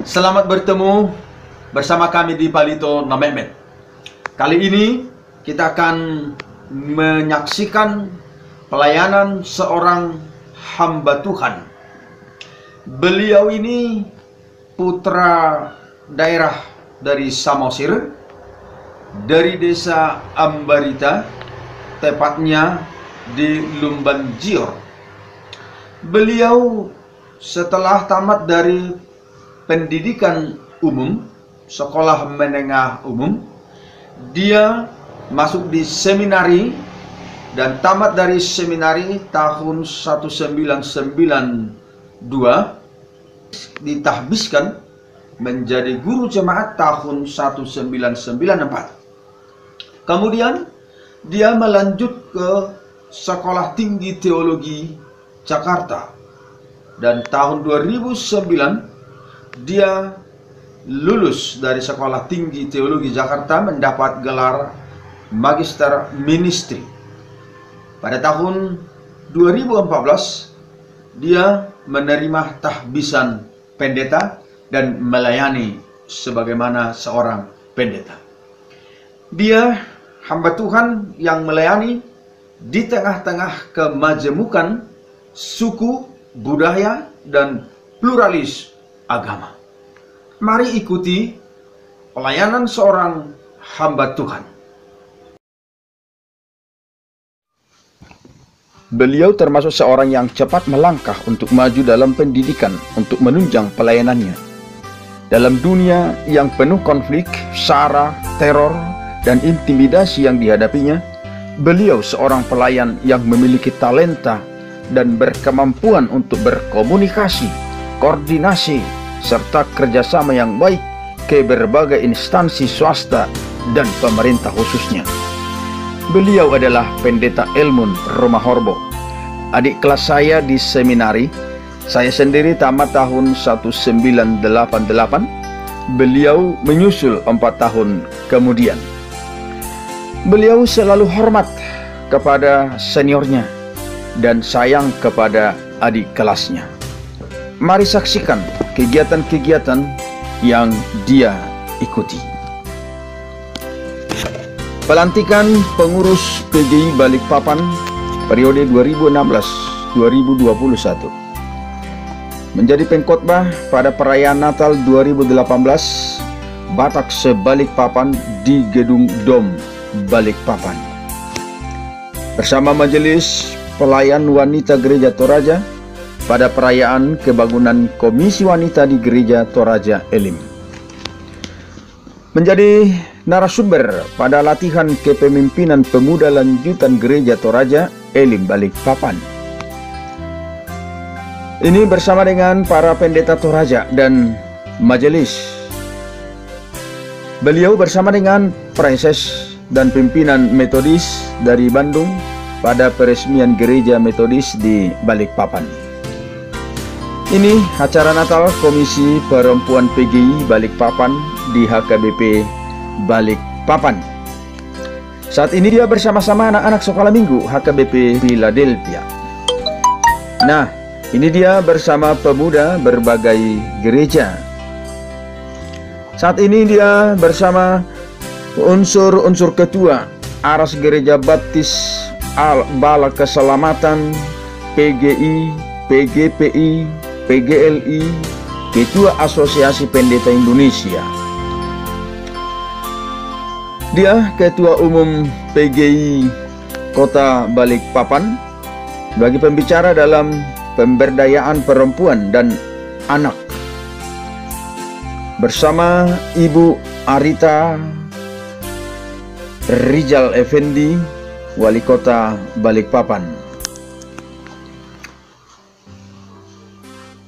Selamat bertemu bersama kami di Palito Namemet. Kali ini kita akan menyaksikan pelayanan seorang hamba Tuhan. Beliau ini putra daerah dari Samosir, dari desa Ambarita, tepatnya di Lumbanjior. Beliau setelah tamat dari pendidikan umum, sekolah menengah umum, dia masuk di seminari dan tamat dari seminari tahun 1992, ditahbiskan menjadi guru jemaat tahun 1994. Kemudian dia melanjut ke Sekolah Tinggi Teologi Jakarta, dan tahun 2009 dia lulus dari Sekolah Tinggi Teologi Jakarta mendapat gelar Magister Ministry. Pada tahun 2014 dia menerima tahbisan pendeta dan melayani sebagaimana seorang pendeta. Dia hamba Tuhan yang melayani di tengah-tengah kemajemukan suku, budaya, dan pluralis agama. Mari ikuti pelayanan seorang hamba Tuhan. Beliau termasuk seorang yang cepat melangkah untuk maju dalam pendidikan untuk menunjang pelayanannya. Dalam dunia yang penuh konflik, sara, teror, dan intimidasi yang dihadapinya, beliau seorang pelayan yang memiliki talenta dan berkemampuan untuk berkomunikasi, koordinasi, serta kerjasama yang baik ke berbagai instansi swasta dan pemerintah khususnya. Beliau adalah Pendeta Elmun Romahorbo, adik kelas saya di seminari. Saya sendiri tamat tahun 1988, beliau menyusul 4 tahun kemudian. Beliau selalu hormat kepada seniornya dan sayang kepada adik kelasnya. Mari saksikan kegiatan-kegiatan yang dia ikuti. Pelantikan pengurus PGI Balikpapan periode 2016-2021. Menjadi pengkhotbah pada perayaan Natal 2018 Batak se-Balikpapan di Gedung Dom Balikpapan. Bersama Majelis Pelayan Wanita Gereja Toraja pada perayaan kebangunan Komisi Wanita di Gereja Toraja Elim. Menjadi narasumber pada latihan kepemimpinan pemuda lanjutan Gereja Toraja Elim Balikpapan. Ini bersama dengan para pendeta Toraja dan majelis. Beliau bersama dengan preses dan pimpinan Metodis dari Bandung pada peresmian Gereja Metodis di Balikpapan. Ini acara Natal Komisi Perempuan PGI Balikpapan di HKBP Balikpapan. Saat ini dia bersama-sama anak-anak sekolah minggu HKBP Philadelphia. Nah, ini dia bersama pemuda berbagai gereja. Saat ini dia bersama unsur-unsur ketua Aras Gereja Baptis Bala Keselamatan, PGI, PGPI, PGLI, Ketua Asosiasi Pendeta Indonesia. Dia Ketua Umum PGI Kota Balikpapan bagi pembicara dalam pemberdayaan perempuan dan anak. Bersama Ibu Arita Rijal Effendi, Wali Kota Balikpapan.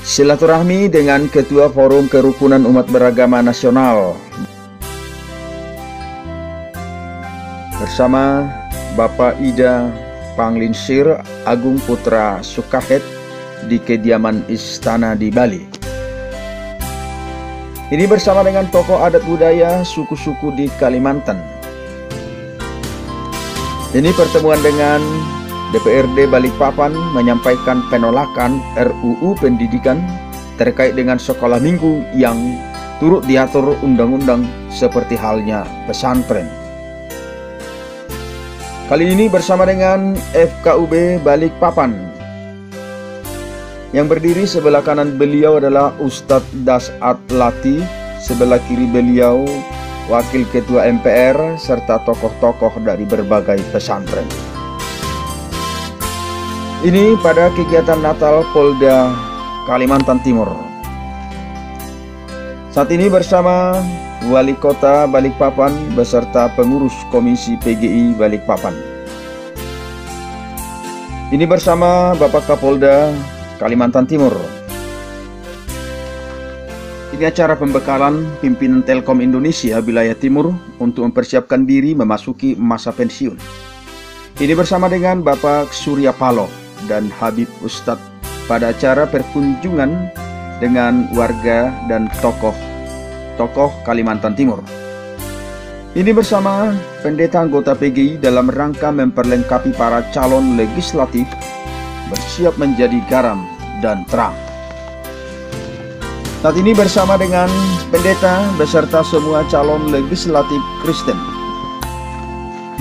Silaturahmi dengan Ketua Forum Kerukunan Umat Beragama Nasional bersama Bapak Ida Panglinsir Agung Putra Sukahet di kediaman Istana di Bali. Ini bersama dengan tokoh adat budaya suku-suku di Kalimantan. Ini pertemuan dengan DPRD Balikpapan menyampaikan penolakan RUU Pendidikan terkait dengan sekolah minggu yang turut diatur undang-undang seperti halnya pesantren. Kali ini bersama dengan FKUB Balikpapan. Yang berdiri sebelah kanan beliau adalah Ustadz Dasat Lati, sebelah kiri beliau Wakil Ketua MPR serta tokoh-tokoh dari berbagai pesantren. Ini pada kegiatan Natal Polda Kalimantan Timur. Saat ini bersama Wali Kota Balikpapan beserta pengurus Komisi PGI Balikpapan. Ini bersama Bapak Kapolda Kalimantan Timur. Ini acara pembekalan pimpinan Telkom Indonesia wilayah Timur untuk mempersiapkan diri memasuki masa pensiun. Ini bersama dengan Bapak Surya Paloh dan Habib Ustadz pada acara perkunjungan dengan warga dan tokoh Kalimantan Timur. Ini bersama pendeta anggota PGI dalam rangka memperlengkapi para calon legislatif bersiap menjadi garam dan terang. Saat ini bersama dengan pendeta beserta semua calon legislatif Kristen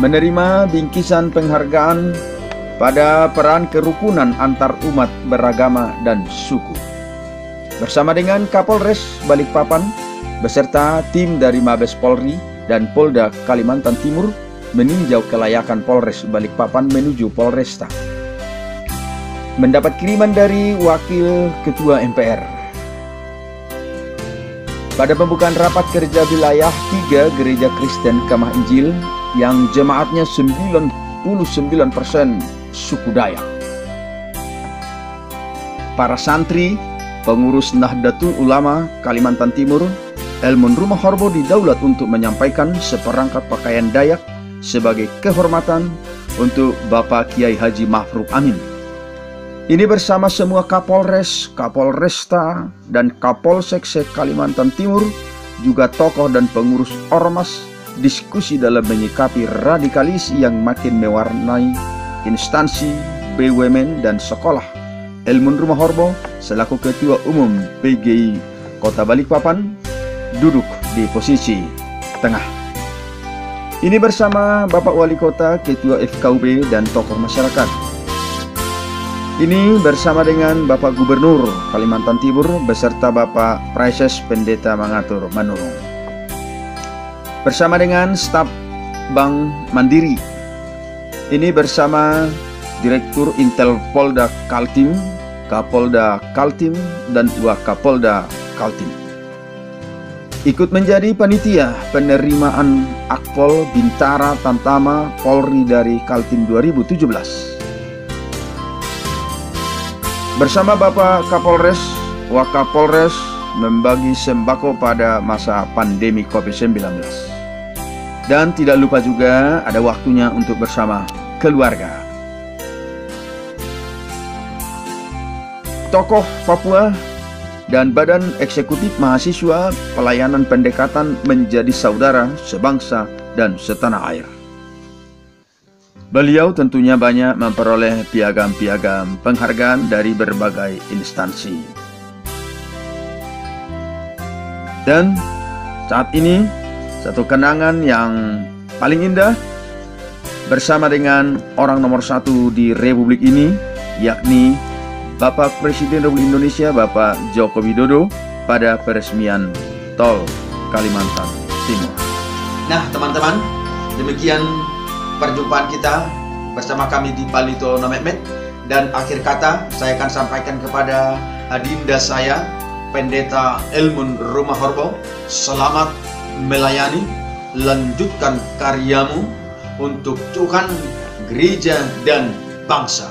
menerima bingkisan penghargaan pada peran kerukunan antar umat beragama dan suku. Bersama dengan Kapolres Balikpapan beserta tim dari Mabes Polri dan Polda Kalimantan Timur meninjau kelayakan Polres Balikpapan menuju Polresta. Mendapat kiriman dari Wakil Ketua MPR. Pada pembukaan rapat kerja wilayah 3 gereja Kristen Kemah Injil yang jemaatnya 99% suku Dayak. Para santri, pengurus Nahdlatul Ulama Kalimantan Timur, Elmun Rumah Horbo didaulat untuk menyampaikan seperangkat pakaian Dayak sebagai kehormatan untuk Bapak Kiai Haji Ma'ruf Amin. Ini bersama semua Kapolres, Kapolresta, dan Kapolsek Kalimantan Timur, juga tokoh dan pengurus Ormas, diskusi dalam menyikapi radikalis yang makin mewarnai instansi, BUMN, dan sekolah. Elmun Rumah Horbo selaku Ketua Umum PGI Kota Balikpapan duduk di posisi tengah. Ini bersama Bapak Wali Kota, Ketua FKUB, dan tokoh masyarakat. Ini bersama dengan Bapak Gubernur Kalimantan Timur beserta Bapak Praises Pendeta Mangatur Manurung. Bersama dengan staf Bank Mandiri. Ini bersama Direktur Intel Polda Kaltim, Kapolda Kaltim, dan Wakapolda Kaltim. Ikut menjadi panitia penerimaan Akpol Bintara Tamtama Polri dari Kaltim 2017. Bersama Bapak Kapolres, Wakapolres membagi sembako pada masa pandemi COVID-19. Dan tidak lupa juga ada waktunya untuk bersama keluarga. Tokoh Papua dan Badan Eksekutif Mahasiswa Pelayanan Pendekatan menjadi saudara sebangsa dan setanah air. Beliau tentunya banyak memperoleh piagam-piagam penghargaan dari berbagai instansi. Dan saat ini satu kenangan yang paling indah bersama dengan orang nomor 1 di Republik ini, yakni Bapak Presiden Republik Indonesia Bapak Joko Widodo pada peresmian Tol Kalimantan Timur. Nah teman-teman, demikian perjumpaan kita bersama kami di Palito Nomekmet. Dan akhir kata saya akan sampaikan kepada adinda saya, Pendeta Elmun Rumah Horbo, selamat melayani, lanjutkan karyamu untuk Tuhan, gereja, dan bangsa.